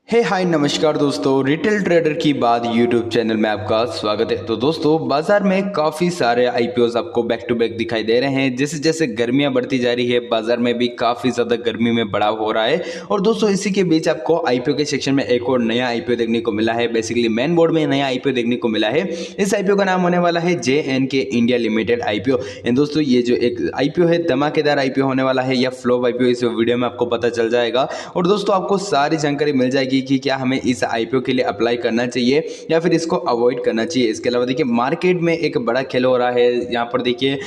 हे हाय नमस्कार दोस्तों, retail trader की बात यूट्यूब चैनल में आपका स्वागत है। तो दोस्तों, बाजार में काफ़ी सारे आईपीओस आपको बैक टू बैक दिखाई दे रहे हैं। जैसे जैसे गर्मियां बढ़ती जा रही है, बाजार में भी काफ़ी ज़्यादा गर्मी में बढ़ाव हो रहा है। और दोस्तों, इसी के बीच आपको आईपीओ के सेक्शन में एक और नया आईपीओ देखने को मिला है। बेसिकली मेन बोर्ड में नया आईपीओ देखने को मिला है। इस आईपीओ का नाम होने वाला है JNK India limited IPO. And दोस्तों, ये जो एक आईपीओ है, धमाकेदार आईपीओ होने वाला है या फ्लॉप आईपीओ, इस वीडियो में आपको पता चल जाएगा। और दोस्तों, आपको सारी जानकारी मिल जाएगी कि क्या हमें इस आईपीओ के लिए अप्लाई करना चाहिए या फिर इसको अवॉइड करना चाहिए। इसके अलावा देखिए, मार्केट में एक बड़ा खेल हो रहा है। यहाँ पर देखिए,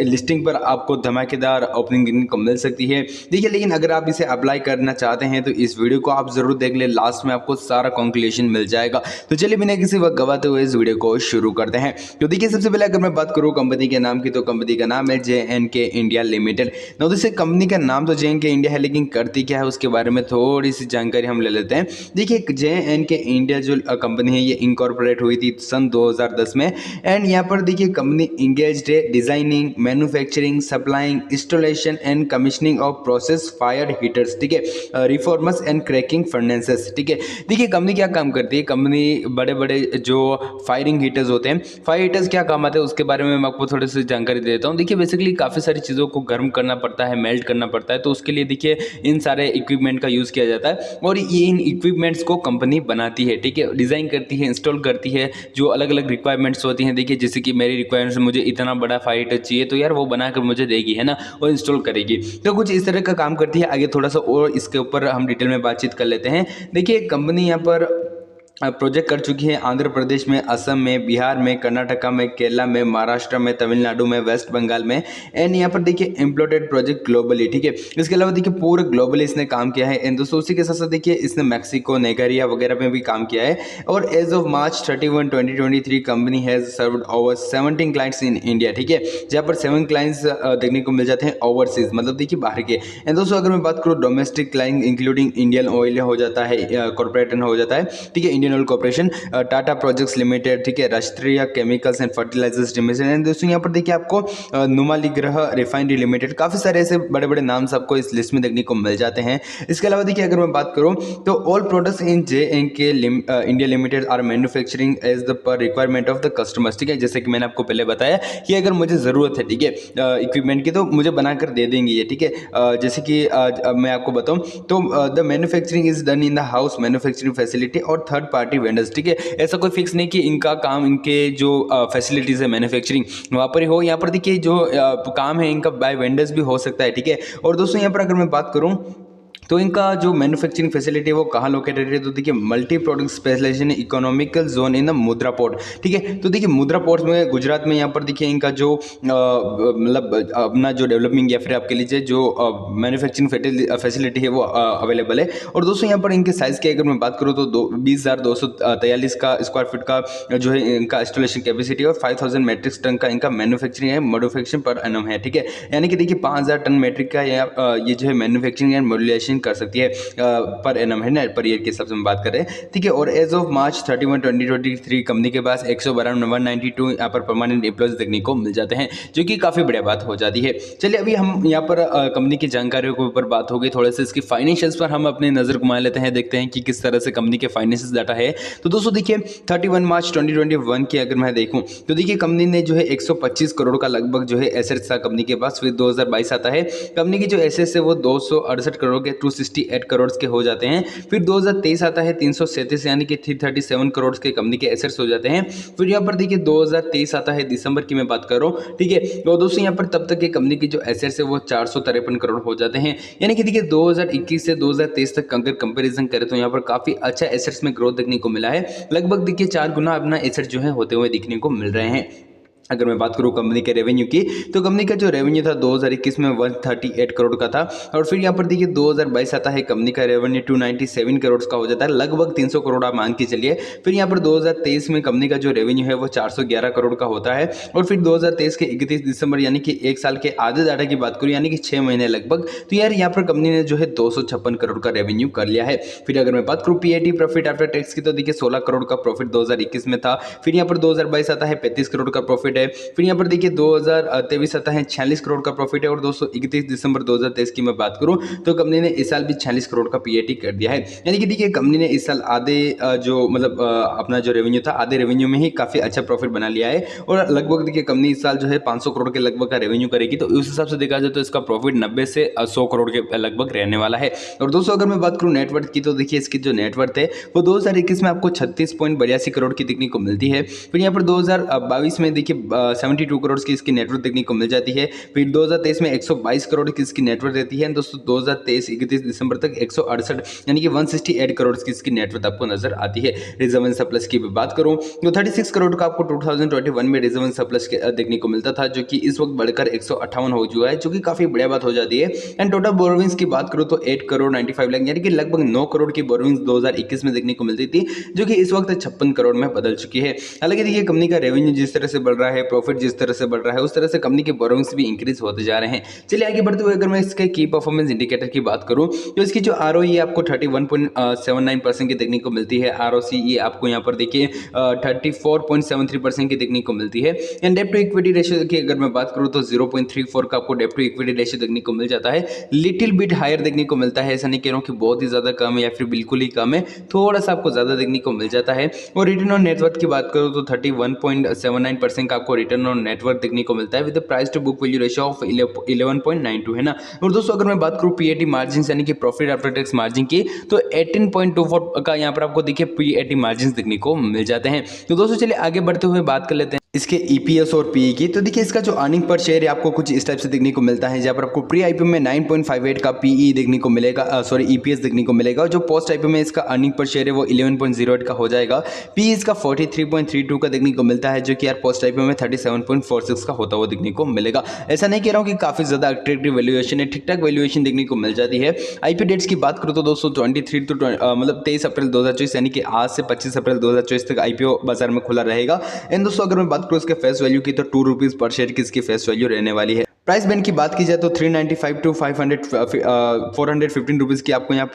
लिस्टिंग पर आपको धमाकेदार ओपनिंग देखने को मिल सकती है। देखिए, लेकिन अगर आप इसे अप्लाई करना चाहते हैं तो इस वीडियो को आप जरूर देख ले, लास्ट में आपको सारा कंक्लूजन मिल जाएगा। तो चलिए बिना किसी वक्त गवाते हुए इस वीडियो को शुरू करते हैं। तो देखिए, सबसे पहले अगर मैं बात करूँ कंपनी के नाम की, तो कंपनी का नाम है JNK इंडिया लिमिटेड। दोस्तों, कंपनी का नाम तो JNK इंडिया है, लेकिन करती क्या है उसके बारे में थोड़ी सी जानकारी हम ले लेते हैं। देखिए, JNK इंडिया जो कंपनी है, ये इनकॉर्पोरेट हुई थी सन 2010 में। एंड यहाँ पर देखिए, कंपनी इंगेज्ड है designing, manufacturing, supplying, installation and commissioning of process fire heaters, ठीक है, रिफॉर्मर्स एंड क्रैकिंग फर्नेसेस, ठीक है। देखिए, कंपनी क्या काम करती है। कंपनी बड़े बड़े जो फायरिंग हीटर्स होते हैं, फायर हीटर्स क्या काम आते हैं उसके बारे में मैं आपको थोड़ी सी जानकारी दे देता हूँ। देखिए, बेसिकली काफ़ी सारी चीज़ों को गर्म करना पड़ता है, मेल्ट करना पड़ता है, तो उसके लिए देखिए इन सारे इक्विपमेंट का यूज़ किया जाता है। और ये इन इक्विपमेंट्स को कंपनी बनाती है, ठीक है, डिज़ाइन करती है, इंस्टॉल करती है। जो अलग अलग रिक्वायरमेंट्स होती हैं, देखिए जैसे कि मेरी रिक्वायरमेंट्स, मुझे इतना बड़ा फायर हीटर चाहिए, तो यार वो बनाकर मुझे देगी, है ना, और इंस्टॉल करेगी। तो कुछ इस तरह का काम करती है। आगे थोड़ा सा और इसके ऊपर हम डिटेल में बातचीत कर लेते हैं। देखिए, कंपनी यहाँ पर प्रोजेक्ट कर चुकी है आंध्र प्रदेश में, असम में, बिहार में, कर्नाटका में, केरला में, महाराष्ट्र में, तमिलनाडु में, वेस्ट बंगाल में। एंड यहाँ पर देखिए इम्प्लोटेड प्रोजेक्ट ग्लोबली, ठीक है। इसके अलावा देखिए पूरे ग्लोबली इसने काम किया है। एंड दोस्तों, उसी के साथ साथ देखिए इसने मैक्सिको, नाइजीरिया वगैरह में भी काम किया है। और as of March 31, 2023 company has served over 17 clients in India, ठीक है, जहाँ पर 7 क्लाइंट्स देखने को मिल जाते हैं ओवरसीज, मतलब देखिए बाहर के। एंड दोस्तों, अगर मैं बात करूँ domestic client including Indian oil हो जाता है, कॉर्पोरेट हो जाता है, ठीक है, Indian Oil Corporation, Tata Projects Limited, ठीक है, Rashtriya Chemicals and Fertilizers Limited. And दोस्तों, यहाँ पर देखिए आपको नुमालीगृह रिफाइनरी लिमिटेड, काफ़ी सारे ऐसे बड़े बड़े नाम्स आपको इस लिस्ट में देखने को मिल जाते हैं। इसके अलावा देखिए, अगर मैं बात करूँ तो all products in JNK India Limited are manufacturing as the per requirement of the customers, ठीक है। जैसे कि मैंने आपको पहले बताया कि अगर मुझे ज़रूरत है, ठीक है, इक्विपमेंट की, तो मुझे बनाकर दे देंगे ये, ठीक है। जैसे कि मैं आपको बताऊँ तो the manufacturing is done in the house manufacturing facility और थर्ड पार्टी वेंडर्स, ठीक है। ऐसा कोई फिक्स नहीं कि इनका काम, इनके जो फैसिलिटीज़ है मैन्युफैक्चरिंग वहाँ पर ही हो। यहाँ पर देखिए जो काम है इनका बाय वेंडर्स भी हो सकता है, ठीक है। और दोस्तों, यहाँ पर अगर मैं बात करूँ तो इनका जो मैन्युफैक्चरिंग फैसिलिटी है वो कहाँ लोकेटेड है, तो देखिए multi product specialisation economical zone in the Mundra port, ठीक है। तो देखिए मुद्रा पोर्ट्स में गुजरात में यहाँ पर देखिए इनका जो मतलब अपना जो डेवलपिंग या फिर आपके लीजिए जो मैन्युफैक्चरिंग फैसिलिटी है वो अवेलेबल है। और दोस्तों, यहाँ पर इनके साइज़ की अगर मैं बात करूँ तो 20,243 का स्क्वायर फीट का जो है इनका इंस्टॉलेशन कैपेसिटी और 5,000 मेट्रिक टन का इनका मैन्युफैक्चरिंग है, मॉड्यूफैक्चरिंग पर एनम है, ठीक है। यानी कि देखिए 5,000 टन मेट्रिक का ये जो है मैन्युफैक्चरिंग एंड मॉड्यूलेशन कर सकती है पर एनम, है ना, पर ईयर के हिसाब से हम बात कर रहे हैं, ठीक है। और एज ऑफ मार्च 31, 2023 कंपनी के पास 192 यहाँ पर परमानेंट एम्प्लॉयज देखने को मिल जाते हैं, जो कि काफ़ी बढ़िया बात हो जाती है। चलिए, अभी हम यहाँ पर कंपनी की जानकारियों के ऊपर बात हो गई, थोड़े से इसकी फाइनेंशियल्स पर हम अपनी नज़र घुमा लेते हैं, देखते हैं कि किस तरह से कंपनी के फाइनेंशियल डाटा है। तो दोस्तों देखिए, 31 मार्च 2021 की अगर मैं देखूँ तो देखिए कंपनी ने जो है 125 करोड़ का लगभग जो है एसेट्स था कंपनी के पास। फिर 2022 आता है, कंपनी की जो एसेट्स है वो 268 करोड़ के 268 करोड़ के हो जाते हैं। फिर 2023 आता है, 337 यानी कि 337 करोड़ के कंपनी के एसेट्स हो जाते हैं। फिर यहाँ पर देखिए 2023 आता है, दिसंबर की मैं बात कर रहा हूँ, ठीक है। तो दोस्तों, यहाँ पर तब तक के कंपनी की जो एसेट्स है वो 453 करोड़ हो जाते हैं। यानी कि देखिए 2021 से 2023 तक अगर कंपैरिजन करें तो यहाँ पर काफ़ी अच्छा एसेट्स में ग्रोथ देखने को मिला है। लगभग देखिए 4 गुना अपना एसेट्स जो है होते हुए दिखने को मिल रहे हैं। अगर मैं बात करूँ कंपनी के रेवेन्यू की, तो कंपनी का जो रेवेन्यू था 2021 में 138 करोड़ का था। और फिर यहाँ पर देखिए 2022 आता है, कंपनी का रेवेन्यू 297 करोड़ का हो जाता है, लगभग 300 करोड़ आप मान के चलिए। फिर यहाँ पर 2023 में कंपनी का जो रेवेन्यू है वो 411 करोड़ का होता है। और फिर 2023 के 31 दिसंबर यानी कि एक साल के आधे डाटा की बात करूँ, यानी कि 6 महीने लगभग, तो यार यहाँ पर कंपनी ने जो है 256 करोड़ का रेवेन्यू कर लिया है। फिर अगर मैं बात करूँ PAT, प्रॉफिट आफ्टर टैक्स की, तो देखिए 16 करोड़ का प्रॉफिट 2021 में था। फिर यहाँ पर 2022 आता है, 35 करोड़ का प्रॉफिट है। है। फिर यहाँ पर देखिए 2023 आता है 46 करोड़ का प्रॉफिट है। और दोस्तों 31 दिसंबर 2023 की मैं बात करूँ तो कंपनी ने इस साल भी 46 करोड़ का पीएटी कर दिया है। यानी कि देखिए कंपनी ने इस साल आधे जो मतलब अपना जो रेवेन्यू था आधे रेवेन्यू में ही काफ़ी अच्छा प्रॉफिट बना लिया है। और लगभग देखिए कंपनी इस साल जो है 500 करोड़ के लगभग का रेवेन्यू करेगी। तो उस हिसाब से देखा जाए तो इसका प्रॉफिट 90 से 100 करोड़ के लगभग रहने वाला है। और दोस्तों अगर मैं बात करूँ नेटवर्थ की तो देखिए इसकी जो नेटवर्थ है वो 2021 में आपको 36.82 करोड़ की देखने को मिलती है। फिर यहाँ पर 2022 में देखिए 72 करोड़ की इसकी नेटवर्थ देखने को मिल जाती है। फिर 2023 में 122 करोड़ की इसकी नेटवर्थ रहती है। दोस्तों 2023 31 दिसंबर तक 168 यानी कि 168 करोड़ की इसकी नेटवर्थ आपको नजर आती है। रिजर्व एंड सरप्लस की बात करूं तो 36 करोड़ का आपको 2021 में रिजर्व एंड सरप्लस देखने को मिलता था, जो कि इस वक्त बढ़कर 158 हो चुका है, जो कि काफी बढ़िया बात हो जाती है। एंड टोटल बोरोविंग्स की बात करूं तो 8 करोड़ 95 लाख यानी कि लगभग 9 करोड़ की बोरोविंग्स 2021 में देखने को मिलती थी, जो कि इस वक्त 56 करोड़ में बदल चुकी है। हालांकि देखिए कंपनी का रेवेन्यू जिस तरह से बढ़ रहा है, प्रॉफिट जिस तरह से बढ़ रहा है, उस तरह से कंपनी के बोरोविंग्स भी इंक्रीज होते जा रहे हैं। चलिए आगे बढ़ते हुए अगर मैं इसके की परफॉर्मेंस इंडिकेटर की बात करूं तो इसकी जो आरओई आपको 31.79% की देखने को मिलती है। आरओसीई आपको यहाँ पर देखिए 34.73% की देखने को मिलती है। एंड डेब्ट टू इक्विटी रेशियो की अगर मैं बात करूँ तो 0.34 का आपको डेब्ट टू इक्विटी रेशियो देखने को मिल जाता है। लिटिल बिट हायर देखने को मिलता है, ऐसा नहीं कह रहा हूँ कि बहुत ही ज़्यादा कम है या फिर बिल्कुल ही कम है, थोड़ा सा आपको ज़्यादा देखने को मिल जाता है। और रिटर्न ऑन नेटवर्थ की बात करूँ तो 31.79% का आपको रिटर्न ऑन नेटवर्थ देखने को मिलता है with price to book value ratio of 11.92 है ना। और दोस्तों अगर मैं बात करूँ पीएटी मार्जिन यानी कि प्रॉफिट आफ्टर टैक्स मार्जिन की तो 18.24 का यहाँ पर आपको देखिए पीएटी मार्जिन देखने को मिल जाते हैं। तो दोस्तों चलिए आगे बढ़ते हुए बात कर लेते हैं इसके ईपीएस और पीई की। तो देखिए इसका जो अर्निंग पर शेयर है आपको कुछ इस टाइप से देखने को मिलता है, जहाँ पर आपको प्री आईपीओ में 9.58 का पीई देखने को मिलेगा, सॉरी ईपीएस देखने को मिलेगा। और जो पोस्ट आईपीओ में इसका अर्निंग पर शेयर है वो 11.08 का हो जाएगा। पीई इसका 43.32 का देखने को मिलता है, जो कि यार पोस्ट आईपीओ में 37.46 का होता हुआ देखने को मिलेगा। ऐसा नहीं कह रहा हूँ कि काफी ज्यादा अट्रैक्टिव वैल्यूएशन है, ठीक ठाक वैल्यूएशन देखने को मिल जाती है। आईपीओ डेट्स की बात करूँ तो दोस्तों 23 तो मतलब 23 अप्रैल 2024 यानी कि आज से 25 अप्रैल 2024 तक आईपीओ बाजार में खुला रहेगा। एंड दोस्तों अगर मैं बात करूँ इसके फेस वैल्यू की तो 2 रुपीज पर शेयर की इसकी फेस वैल्यू रहने वाली है। प्राइस बैंड की बात की जाए तो 395 टू 415 रुपीज़ की आपको यहाँ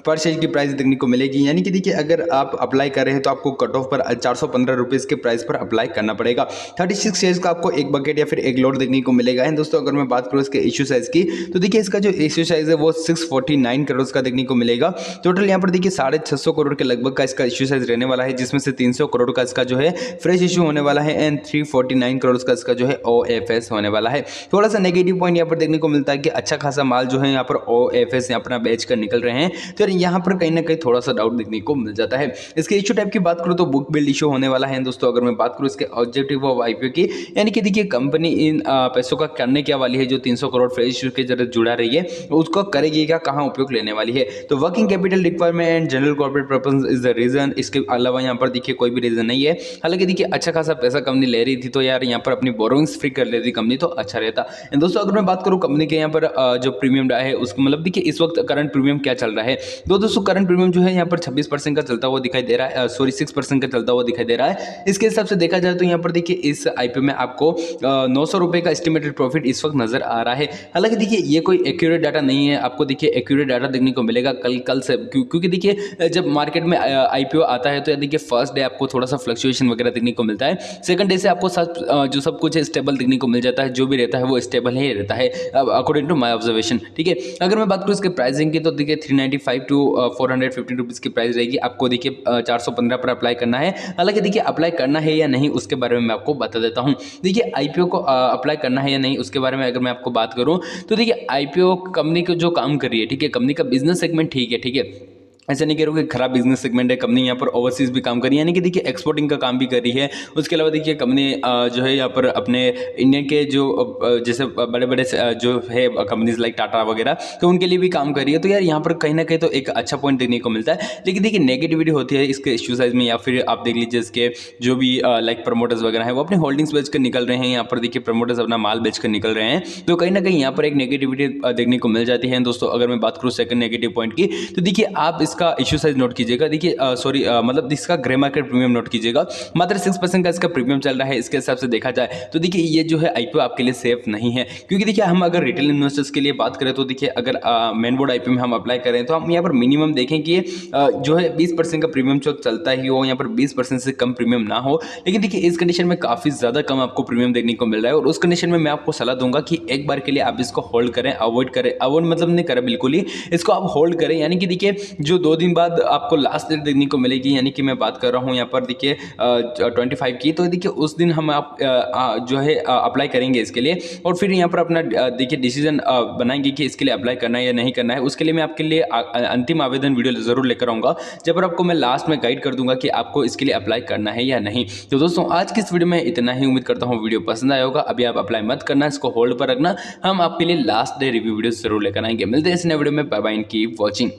पर शेयर की प्राइस देखने को मिलेगी। यानी कि देखिए अगर आप अप्लाई कर रहे हैं तो आपको कट ऑफ पर 415 रुपीज़ के प्राइस पर अप्लाई करना पड़ेगा। 36 शेयर्स का आपको एक बकेट या फिर एक लोड देखने को मिलेगा। एंड दोस्तों अगर मैं बात करूँ इसके इश्यू साइज की तो देखिए इसका जो इश्यू साइज है वो 649 करोड़ का देखने को मिलेगा। टोटल यहाँ पर देखिए 650 करोड़ के लगभग का इसका इश्यू साइज रहने वाला है, जिसमें से 300 करोड़ का इसका जो है फ्रेश इश्यू होने वाला है एंड 349 करोड़ का इसका जो है ओएफएस होने वाला है। थोड़ा नेगेटिव पॉइंट यहाँ पर देखने को मिलता है कि अच्छा खासा माल जो है यहाँ पर ओएफएस यहाँ अपना बेच कर निकल रहे हैं, तो यहाँ पर कहीं ना कहीं थोड़ा सा डाउट देखने को मिल जाता है। इसके इश्यू टाइप की बात करूँ तो बुक बिल्ड इशू होने वाला है। दोस्तों अगर मैं बात करूँ इसके ऑब्जेक्टिव ऑफ आईपीओ की, यानी कि देखिए कंपनी इन पैसों का करने क्या वाली है, जो 300 करोड़ फ्रेश इशू के जरिए जुड़ा रही है उसको करेगी क्या, कहाँ उपयोग लेने वाली है। तो working capital requirement and general corporate purpose is the reason. इसके अलावा यहाँ पर देखिए कोई भी रीजन नहीं है। हालांकि देखिए अच्छा खासा पैसा कंपनी ले रही थी, तो यार यहाँ पर अपनी बोरोइंग्स फ्री कर लेती कंपनी तो अच्छा रहता। दोस्तों अगर मैं बात करूं कंपनी के यहाँ पर जो प्रीमियम है उसको मतलब देखिए इस वक्त करंट प्रीमियम क्या चल रहा है। दोस्तों करंट प्रीमियम जो है यहाँ पर 26% का चलता हुआ दिखाई दे रहा है, सॉरी 6% का चलता हुआ दिखाई दे रहा है। इसके हिसाब से देखा जाए तो यहाँ पर देखिए इस आईपीओ में आपको 900 रुपये का एस्टिमेटेड प्रॉफिट इस वक्त नजर आ रहा है। हालांकि देखिए ये कोई एक्यूरेट डाटा नहीं है, आपको देखिए एक्यूरेट डाटा देखने को मिलेगा कल से, क्योंकि देखिए जब मार्केट में आईपीओ आता है तो देखिए फर्स्ट डे आपको थोड़ा सा फ्लक्चुएशन वगैरह देखने को मिलता है, सेकंड डे से आपको जो सब कुछ है स्टेबल देखने को मिल जाता है, जो भी रहता है वो स्टेबल ही रहता है अकॉर्डिंग टू माय ऑब्जर्वेशन। ठीक है, अगर मैं बात करूँ इसके प्राइसिंग की तो देखिए 395 टू 450 रुपीज़ की प्राइस रहेगी। आपको देखिए 415 पर अप्लाई करना है। हालांकि देखिए अप्लाई करना है या नहीं उसके बारे में मैं आपको बता देता हूँ। देखिए आईपीओ को अप्लाई करना है या नहीं उसके बारे में अगर मैं आपको बात करूँ तो देखिए आईपीओ कंपनी को जो काम कर रही है, ठीक है, कंपनी का बिजनेस सेगमेंट ठीक है, ठीक है, ऐसा नहीं कह रहा हूँ कि खराब बिजनेस सेगमेंट है। कंपनी यहाँ पर ओवरसीज भी काम कर रही है, यानी कि देखिए एक्सपोर्टिंग का काम भी कर रही है। उसके अलावा देखिए कंपनी जो है यहाँ पर अपने इंडिया के जो जैसे बड़े बड़े जो है कंपनीज लाइक टाटा वगैरह, तो उनके लिए भी काम कर रही है। तो यार यहाँ पर कहीं ना कहीं तो एक अच्छा पॉइंट देखने को मिलता है। लेकिन देखिए नेगेटिविटी होती है इसके इश्यू साइज में, या फिर आप देख लीजिए इसके जो भी लाइक प्रमोटर्स वगैरह हैं वो अपने होल्डिंग्स बेच कर निकल रहे हैं। यहाँ पर देखिए प्रमोटर्स अपना माल बेच कर निकल रहे हैं, तो कहीं ना कहीं यहाँ पर एक नेगेटिविटी देखने को मिल जाती है। दोस्तों अगर मैं बात करूँ सेकंड नेगेटिव पॉइंट की तो देखिए आप इस इसका इशू साइज नोट कीजिएगा। देखिए सॉरी मतलब इसका ग्रे मार्केट प्रीमियम नोट कीजिएगा, मात्र 6% का इसका प्रीमियम चल रहा है। इसके हिसाब से देखा जाए तो देखिए ये जो है आईपीओ आपके लिए सेफ नहीं है, क्योंकि देखिए हम अगर रिटेल इन्वेस्टर्स के लिए बात करें तो देखिए अगर मेन बोर्ड आईपीओ में हम अप्लाई करें तो हम यहाँ पर मिनिमम देखें कि जो है 20% का प्रीमियम चलता ही हो, यहाँ पर 20% से कम प्रीमियम ना हो। लेकिन देखिए इस कंडीशन में काफ़ी ज़्यादा कम आपको प्रीमियम देखने को मिल रहा है, और उस कंडीशन में मैं आपको सलाह दूंगा कि एक बार के लिए आप इसको होल्ड करें, अवॉइड करें। अवॉइड मतलब नहीं करें बिल्कुल ही, इसको आप होल्ड करें। यानी कि देखिए जो 2 दिन बाद आपको लास्ट डेट देखने को मिलेगी, यानी कि मैं बात कर रहा हूँ यहाँ पर देखिए 25 की, तो देखिए उस दिन हम आप जो है अप्लाई करेंगे इसके लिए, और फिर यहाँ पर अपना देखिए डिसीजन बनाएंगे कि इसके लिए अप्लाई करना है या नहीं करना है। उसके लिए मैं आपके लिए अंतिम आवेदन वीडियो ज़रूर लेकर आऊँगा, जब पर आपको मैं लास्ट में गाइड कर दूंगा कि आपको इसके लिए अप्लाई करना है या नहीं। तो दोस्तों आज की इस वीडियो में इतना ही, उम्मीद करता हूँ वीडियो पसंद आया होगा। अभी आप अप्लाई मत करना, इसको होल्ड पर रखना, हम आपके लिए लास्ट डे रिव्यू वीडियो जरूर लेकर आएंगे। मिलते हैं इस नए वीडियो में, बाय बाय, कीप वॉचिंग।